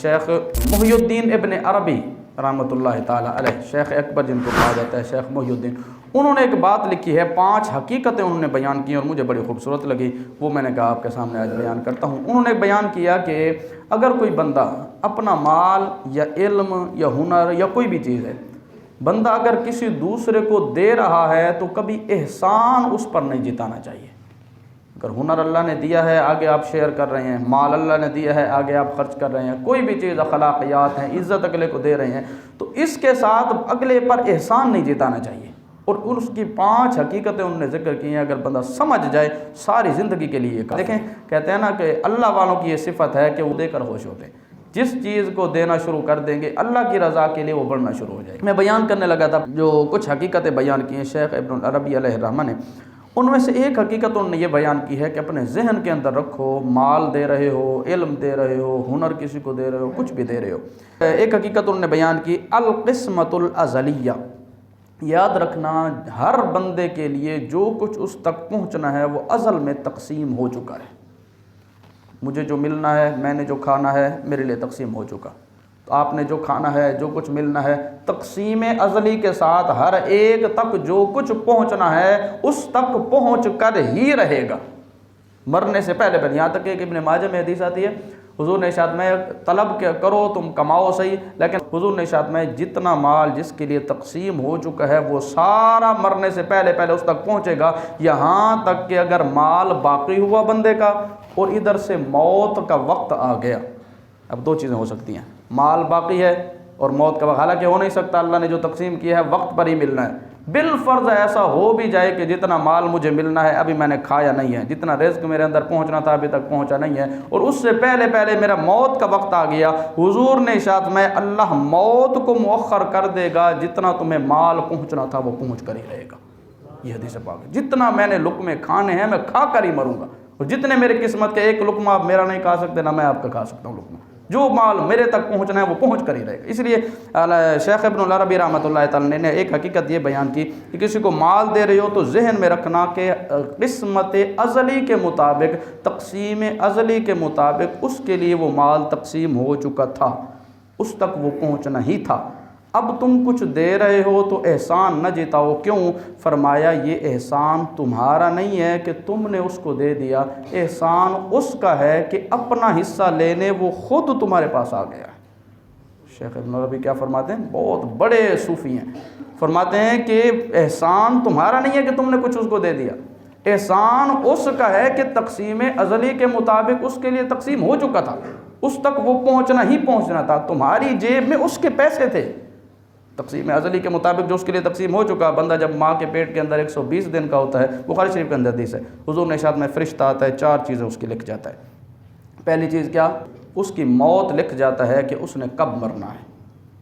شیخ محی الدین ابن عربی رحمۃ اللہ تعالیٰ علیہ، شیخ اکبر جن کو کہا جاتا ہے، شیخ محی الدین، انہوں نے ایک بات لکھی ہے، 5 حقیقتیں انہوں نے بیان کی اور مجھے بڑی خوبصورت لگی، وہ میں نے کہا آپ کے سامنے آج بیان کرتا ہوں۔ انہوں نے بیان کیا کہ اگر کوئی بندہ اپنا مال یا علم یا ہنر یا کوئی بھی چیز ہے، بندہ اگر کسی دوسرے کو دے رہا ہے تو کبھی احسان اس پر نہیں جتانا چاہیے۔ اگر ہنر اللہ نے دیا ہے، آگے آپ شیئر کر رہے ہیں، مال اللہ نے دیا ہے، آگے آپ خرچ کر رہے ہیں، کوئی بھی چیز اخلاقیات ہیں، عزت اگلے کو دے رہے ہیں، تو اس کے ساتھ اگلے پر احسان نہیں جتانا چاہیے۔ اور اس کی 5 حقیقتیں انہوں نے ذکر کی ہیں، اگر بندہ سمجھ جائے ساری زندگی کے لیے دیکھیں، کہتے ہیں نا کہ اللہ والوں کی یہ صفت ہے کہ وہ دے کر خوش ہوتے ہیں، جس چیز کو دینا شروع کر دیں گے اللہ کی رضا کے لیے وہ بڑھنا شروع ہو جائے گا۔ میں بیان کرنے لگا تھا جو کچھ حقیقتیں بیان کی ہیں شیخ ابن عربی علیہ الرحمہ نے، ان میں سے ایک حقیقت انہوں نے یہ بیان کی ہے کہ اپنے ذہن کے اندر رکھو، مال دے رہے ہو، علم دے رہے ہو، ہنر کسی کو دے رہے ہو، کچھ بھی دے رہے ہو، ایک حقیقت انہوں نے بیان کی، القسمۃ الازلیہ، یاد رکھنا ہر بندے کے لیے جو کچھ اس تک پہنچنا ہے وہ ازل میں تقسیم ہو چکا ہے۔ مجھے جو ملنا ہے، میں نے جو کھانا ہے، میرے لیے تقسیم ہو چکا، تو آپ نے جو کھانا ہے، جو کچھ ملنا ہے، تقسیم ازلی کے ساتھ ہر ایک تک جو کچھ پہنچنا ہے اس تک پہنچ کر ہی رہے گا، مرنے سے پہلے پہلے۔ یہاں تک کہ ابن ماجہ میں حدیث آتی ہے، حضور نے ارشاد میں طلب کرو تم کماؤ صحیح، لیکن حضور نے ارشاد میں جتنا مال جس کے لیے تقسیم ہو چکا ہے وہ سارا مرنے سے پہلے پہلے اس تک پہنچے گا، یہاں تک کہ اگر مال باقی ہوا بندے کا اور ادھر سے موت کا وقت آ گیا۔ اب 2 چیزیں ہو سکتی ہیں، مال باقی ہے اور موت کا وقت، حالانکہ ہو نہیں سکتا، اللہ نے جو تقسیم کیا ہے وقت پر ہی ملنا ہے۔ بالفرض ایسا ہو بھی جائے کہ جتنا مال مجھے ملنا ہے ابھی میں نے کھایا نہیں ہے، جتنا رزق میرے اندر پہنچنا تھا ابھی تک پہنچا نہیں ہے، اور اس سے پہلے پہلے میرا موت کا وقت آ گیا، حضور نے ارشاد میں اللہ موت کو مؤخر کر دے گا، جتنا تمہیں مال پہنچنا تھا وہ پہنچ کر ہی رہے گا۔ یہ حدیث پاک ہے، جتنا میں نے لقمے کھانے ہیں میں کھا کر ہی مروں گا، اور جتنے میرے قسمت کے ایک لقمہ آپ میرا نہیں کھا سکتے، نہ میں آپ کا کھا سکتا ہوں لقمہ، جو مال میرے تک پہنچنا ہے وہ پہنچ کر ہی رہے گا۔ اس لیے شیخ ابن عربی رحمۃ اللہ تعالیٰ نے ایک حقیقت یہ بیان کی کہ کسی کو مال دے رہے ہو تو ذہن میں رکھنا کہ قسمت ازلی کے مطابق، تقسیم ازلی کے مطابق اس کے لیے وہ مال تقسیم ہو چکا تھا، اس تک وہ پہنچنا ہی تھا۔ اب تم کچھ دے رہے ہو تو احسان نہ جتاؤ، کیوں؟ فرمایا یہ احسان تمہارا نہیں ہے کہ تم نے اس کو دے دیا، احسان اس کا ہے کہ اپنا حصہ لینے وہ خود تمہارے پاس آ گیا۔ شیخ ابن عربی کیا فرماتے ہیں؟ بہت بڑے صوفی ہیں، فرماتے ہیں کہ احسان تمہارا نہیں ہے کہ تم نے کچھ اس کو دے دیا، احسان اس کا ہے کہ تقسیم ازلی کے مطابق اس کے لیے تقسیم ہو چکا تھا، اس تک وہ پہنچنا ہی پہنچنا تھا، تمہاری جیب میں اس کے پیسے تھے، تقسیم ازلی کے مطابق جو اس کے لیے تقسیم ہو چکا۔ بندہ جب ماں کے پیٹ کے اندر 120 دن کا ہوتا ہے، بخاری شریف کے اندر حدیث ہے، حضور نے ارشاد میں فرشتہ آتا ہے، 4 چیزیں اس کی لکھ جاتا ہے۔ پہلی چیز کیا؟ اس کی موت لکھ جاتا ہے کہ اس نے کب مرنا ہے،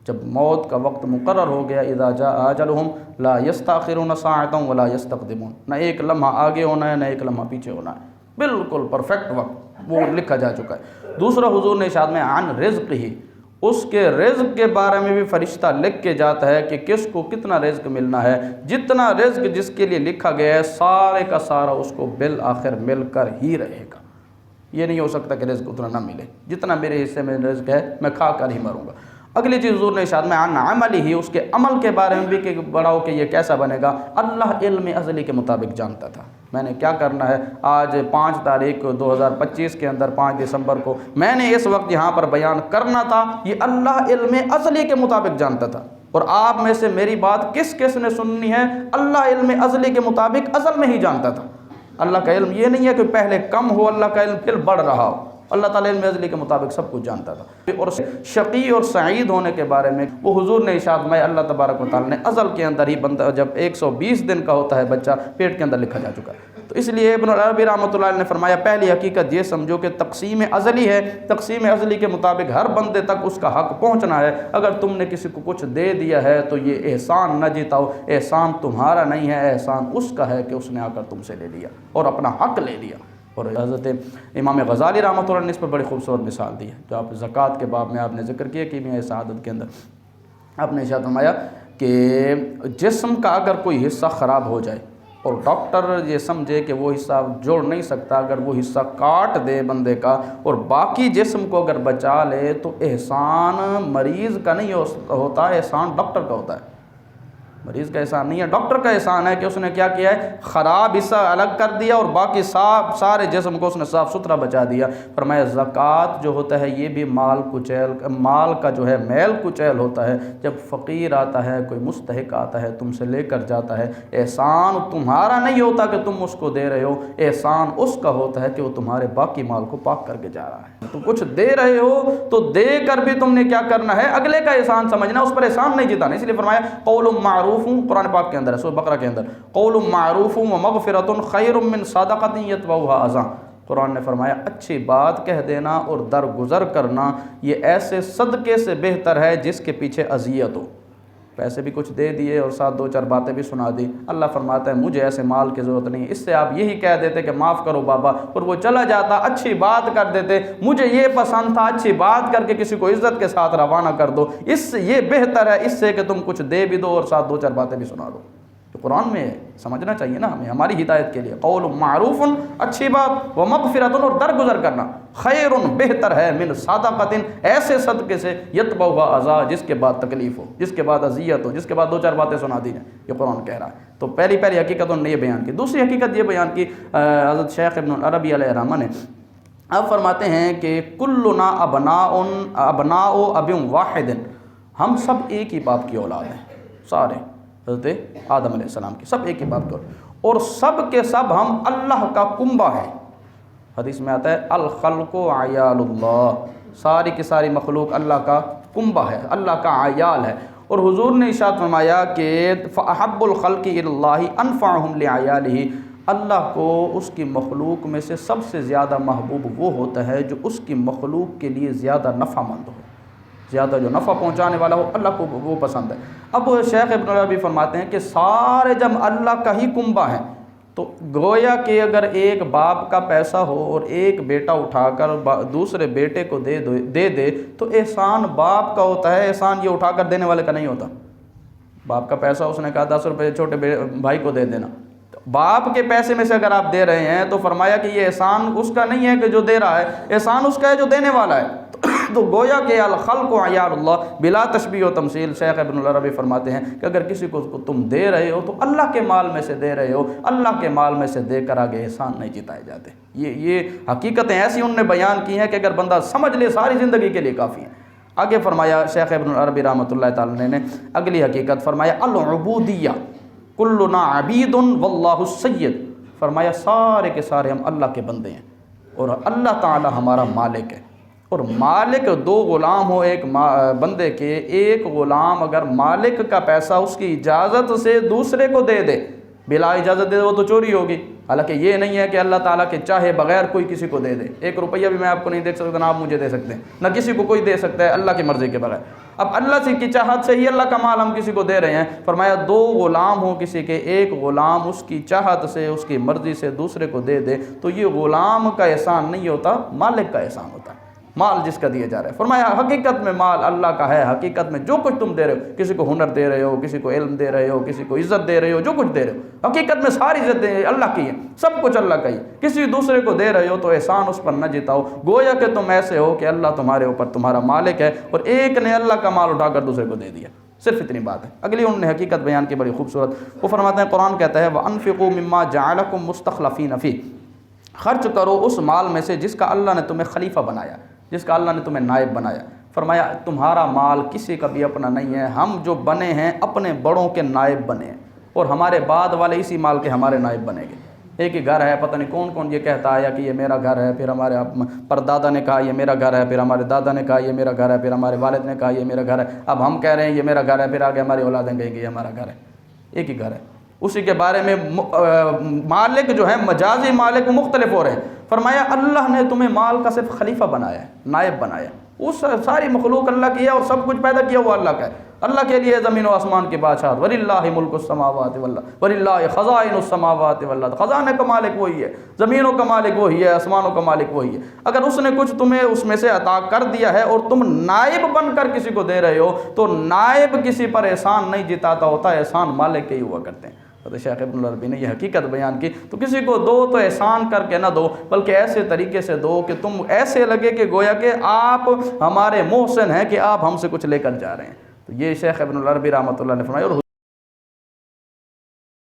جب موت کا وقت مقرر ہو گیا، اذا جاء اجلهم لا يستاخرون ساعة ولا يستقدمون، نہ ایک لمحہ آگے ہونا ہے نہ ایک لمحہ پیچھے ہونا ہے، بالکل پرفیکٹ وقت وہ لکھا جا چکا ہے۔ دوسرا حضور نے ارشاد میں عن رزقہ، اس کے رزق کے بارے میں بھی فرشتہ لکھ کے جاتا ہے کہ کس کو کتنا رزق ملنا ہے، جتنا رزق جس کے لیے لکھا گیا ہے سارے کا سارا اس کو بالآخر مل کر ہی رہے گا۔ یہ نہیں ہو سکتا کہ رزق اتنا نہ ملے، جتنا میرے حصے میں رزق ہے میں کھا کر ہی مروں گا۔ اگلی چیز حضور نے ارشاد میں عن عملہ ہی، اس کے عمل کے بارے میں بھی کہ بڑھاؤ کہ یہ کیسا بنے گا، اللہ علم ازلی کے مطابق جانتا تھا میں نے کیا کرنا ہے۔ آج 5 تاریخ 2025 کے اندر 5 دسمبر کو میں نے اس وقت یہاں پر بیان کرنا تھا، یہ اللہ علم ازلی کے مطابق جانتا تھا، اور آپ میں سے میری بات کس کس نے سننی ہے، اللہ علم ازلی کے مطابق ازل میں ہی جانتا تھا۔ اللہ کا علم یہ نہیں ہے کہ پہلے کم ہو، اللہ کا علم پھر بڑھ رہا ہو، اللہ تعالیٰ علم ازلی کے مطابق سب کچھ جانتا تھا۔ اور شقی اور سعید ہونے کے بارے میں وہ حضور نے ارشاد میں اللہ تبارک و تعالیٰ نے ازل کے اندر ہی بندہ جب 120 دن کا ہوتا ہے بچہ پیٹ کے اندر لکھا جا چکا ہے۔ تو اس لیے ابن عربی رحمۃ اللہ علیہ نے فرمایا پہلی حقیقت یہ سمجھو کہ تقسیم ازلی ہے، تقسیم ازلی کے مطابق ہر بندے تک اس کا حق پہنچنا ہے، اگر تم نے کسی کو کچھ دے دیا ہے تو یہ احسان نہ جتاؤ، احسان تمہارا نہیں ہے، احسان اس کا ہے کہ اس نے آ کر تم سے لے لیا اور اپنا حق لے لیا۔ اور حضرت امام غزالی رحمۃ اللہ نے اس پر بڑی خوبصورت مثال دی ہے، جو آپ زکوٰۃ کے باب میں آپ نے ذکر کیا کیمیائے سعادت کے اندر، آپ نے ارشاد فرمایا کہ جسم کا اگر کوئی حصہ خراب ہو جائے، اور ڈاکٹر یہ سمجھے کہ وہ حصہ جوڑ نہیں سکتا، اگر وہ حصہ کاٹ دے بندے کا اور باقی جسم کو اگر بچا لے تو احسان مریض کا نہیں ہوتا، احسان ڈاکٹر کا ہوتا ہے۔ مریض کا احسان نہیں ہے، ڈاکٹر کا احسان ہے کہ اس نے کیا کیا ہے، خراب حصہ الگ کر دیا اور باقی سارے جسم کو اس نے صاف ستھرا بچا دیا۔ فرمایا زکوٰۃ جو ہوتا ہے یہ بھی مال کا جو ہے میل کچیل ہوتا ہے۔ جب فقیر آتا ہے، کوئی مستحق آتا ہے، تم سے لے کر جاتا ہے، احسان تمہارا نہیں ہوتا کہ تم اس کو دے رہے ہو، احسان اس کا ہوتا ہے کہ وہ تمہارے باقی مال کو پاک کر کے جا رہا ہے۔ تو کچھ دے رہے ہو تو دے کر بھی تم نے کیا کرنا ہے، اگلے کا احسان سمجھنا، اس پر احسان نہیں جتانا۔ اس لیے فرمایا قول معروف، قرآن پاک کے اندر ہے، سورہ بقرہ کے اندر، قول معروف و مغفرۃ خیر من صدقۃ یتبعها اذى۔ قرآن نے فرمایا اچھی بات کہہ دینا اور درگزر کرنا یہ ایسے صدقے سے بہتر ہے جس کے پیچھے اذیت ہو۔ پیسے بھی کچھ دے دیے اور ساتھ دو چار باتیں بھی سنا دی۔ اللہ فرماتا ہے مجھے ایسے مال کی ضرورت نہیں، اس سے آپ یہی کہہ دیتے کہ معاف کرو بابا، اور وہ چلا جاتا، اچھی بات کر دیتے، مجھے یہ پسند تھا، اچھی بات کر کے کسی کو عزت کے ساتھ روانہ کر دو، اس سے یہ بہتر ہے اس سے کہ تم کچھ دے بھی دو اور ساتھ دو چار باتیں بھی سنا دو۔ تو قرآن میں سمجھنا چاہیے نا ہمیں، ہماری ہدایت کے لیے قول معروف، اچھی بات، و مغفرۃ، اور درگزر کرنا، خیر بہتر ہے، من صدقۃ، ایسے صدقے سے، یتبعها اذى، جس کے بعد تکلیف ہو، جس کے بعد اذیت ہو، جس کے بعد دو چار باتیں سنا دی جائیں۔ یہ قرآن کہہ رہا ہے۔ تو پہلی حقیقت انہوں نے یہ بیان کی۔ دوسری حقیقت یہ بیان کی حضرت شیخ ابن العربی علیہ الرحمہ نے، اب فرماتے ہیں کہ کلنا ابناء اب واحد، ہم سب ایک ہی باپ کی اولاد ہیں، سارے حضرت آدم علیہ السلام کی، سب ایک ہی باپ کی اولاد، اور سب کے سب ہم اللہ کا کنبہ ہے۔ حدیث میں آتا ہے الخلق عیال اللہ، ساری کی ساری مخلوق اللہ کا کنبہ ہے، اللہ کا عیال ہے۔ اور حضور نے ارشاد فرمایا کہ فأحب الخلق الی اللہ انفعہم لعیالہ، اللہ کو اس کی مخلوق میں سے سب سے زیادہ محبوب وہ ہوتا ہے جو اس کی مخلوق کے لیے زیادہ نفع مند ہو، زیادہ جو نفع پہنچانے والا ہو، اللہ کو وہ پسند ہے۔ اب شیخ ابن عربی فرماتے ہیں کہ سارے جب اللہ کا ہی کنبہ ہیں تو گویا کہ اگر ایک باپ کا پیسہ ہو اور ایک بیٹا اٹھا کر دوسرے بیٹے کو دے دے تو احسان باپ کا ہوتا ہے، احسان یہ اٹھا کر دینے والے کا نہیں ہوتا۔ باپ کا پیسہ اس نے کہا 10 روپے چھوٹے بھائی کو دے دینا، باپ کے پیسے میں سے اگر آپ دے رہے ہیں تو فرمایا کہ یہ احسان اس کا نہیں ہے کہ جو دے رہا ہے، احسان اس کا ہے جو دینے والا ہے۔ تو گویا کہ الخلق عیال اللہ بلا تشبیہ و تمثیل، شیخ ابن العربی فرماتے ہیں کہ اگر کسی کو تم دے رہے ہو تو اللہ کے مال میں سے دے رہے ہو، اللہ کے مال میں سے دے کر آگے احسان نہیں جتائے جاتے۔ یہ حقیقتیں ایسی انہوں نے بیان کی ہیں کہ اگر بندہ سمجھ لے ساری زندگی کے لیے کافی ہیں۔ آگے فرمایا شیخ ابن العربی رحمۃ اللہ تعالی نے اگلی حقیقت فرمایا العبودیہ کلنا عبید واللہ السید، فرمایا سارے کے سارے ہم اللہ کے بندے ہیں اور اللہ تعالی ہمارا مالک ہے۔ اور مالک دو غلام ہو ایک بندے کے، ایک غلام اگر مالک کا پیسہ اس کی اجازت سے دوسرے کو دے دے، بلا اجازت دے دے وہ تو چوری ہوگی۔ حالانکہ یہ نہیں ہے کہ اللہ تعالیٰ کے چاہے بغیر کوئی کسی کو دے دے، 1 روپیہ بھی میں آپ کو نہیں دے سکتا، نہ آپ مجھے دے سکتے ہیں، نہ کسی کو کوئی دے سکتا ہے اللہ کی مرضی کے بغیر۔ اب اللہ سے کی چاہت سے ہی اللہ کا مال ہم کسی کو دے رہے ہیں۔ فرمایا 2 غلام ہوں کسی کے، ایک غلام اس کی چاہت سے اس کی مرضی سے دوسرے کو دے دے تو یہ غلام کا احسان نہیں ہوتا، مالک کا احسان ہوتا ہے، مال جس کا دیا جا رہا ہے۔ فرمایا حقیقت میں مال اللہ کا ہے، حقیقت میں جو کچھ تم دے رہے ہو، کسی کو ہنر دے رہے ہو، کسی کو علم دے رہے ہو، کسی کو عزت دے رہے ہو، جو کچھ دے رہے ہو حقیقت میں ساری عزتیں اللہ کی ہیں، سب کچھ اللہ کا ہی۔ کسی دوسرے کو دے رہے ہو تو احسان اس پر نہ جتاؤ، گویا کہ تم ایسے ہو کہ اللہ تمہارے اوپر تمہارا مالک ہے اور ایک نے اللہ کا مال اٹھا کر دوسرے کو دے دیا، صرف اتنی بات ہے۔ اگلی انہوں نے حقیقت بیان کی بڑی خوبصورت، وہ فرماتے ہیں قرآن کہتا ہے وَأَنفِقُوا مِمَّا جَعَلَكُمْ مُسْتَخْلَفِينَ فِيهِ، خرچ کرو اس مال میں سے جس کا اللہ نے تمہیں خلیفہ بنایا، جس کا اللہ نے تمہیں نائب بنایا۔ فرمایا تمہارا مال کسی کا بھی اپنا نہیں ہے، ہم جو بنے ہیں اپنے بڑوں کے نائب بنے ہیں اور ہمارے بعد والے اسی مال کے ہمارے نائب بنیں گے۔ ایک ہی گھر ہے، پتہ نہیں کون کون یہ کہتا آیا کہ یہ میرا گھر ہے، پھر ہمارے پردادا نے کہا یہ میرا گھر ہے، پھر ہمارے دادا نے کہا یہ میرا گھر ہے، پھر ہمارے والد نے کہا یہ میرا گھر ہے، اب ہم کہہ رہے ہیں یہ میرا گھر ہے، پھر آگے ہماری اولادیں کہیں گے یہ ہمارا گھر ہے۔ ایک ہی گھر ہے، اسی کے بارے میں مالک جو ہے مجازی مالک مختلف ہو رہے ہیں۔ فرمایا اللہ نے تمہیں مال کا صرف خلیفہ بنایا ہے، نائب بنایا ہے، اس ساری مخلوق اللہ کی ہے اور سب کچھ پیدا کیا ہوا اللہ کا ہے، اللہ کے لیے زمین و آسمان کی بادشاہت، وَلِلَّهِ مُلْكُ السَّمَاوَاتِ وَالْأَرْضِ وَلِلَّهِ خَزَائِنُ السَّمَاوَاتِ وَالْأَرْضِ، خزانے کا مالک وہی ہے، زمینوں کا مالک وہی ہے، آسمانوں کا مالک وہی ہے۔ اگر اس نے کچھ تمہیں اس میں سے عطا کر دیا ہے اور تم نائب بن کر کسی کو دے رہے ہو تو نائب کسی پر احسان نہیں جتاتا ہوتا، احسان مالک کے ہی ہوا کرتے ہیں۔ حضرت شیخ ابن عربی نے یہ حقیقت بیان کی. تو کسی کو دو تو احسان کر کے نہ دو، بلکہ ایسے طریقے سے دو کہ تم ایسے لگے کہ گویا کہ آپ ہمارے محسن ہیں، کہ آپ ہم سے کچھ لے کر جا رہے ہیں. تو یہ شیخ ابن عربی رحمۃ اللہ نے فرمایا. اور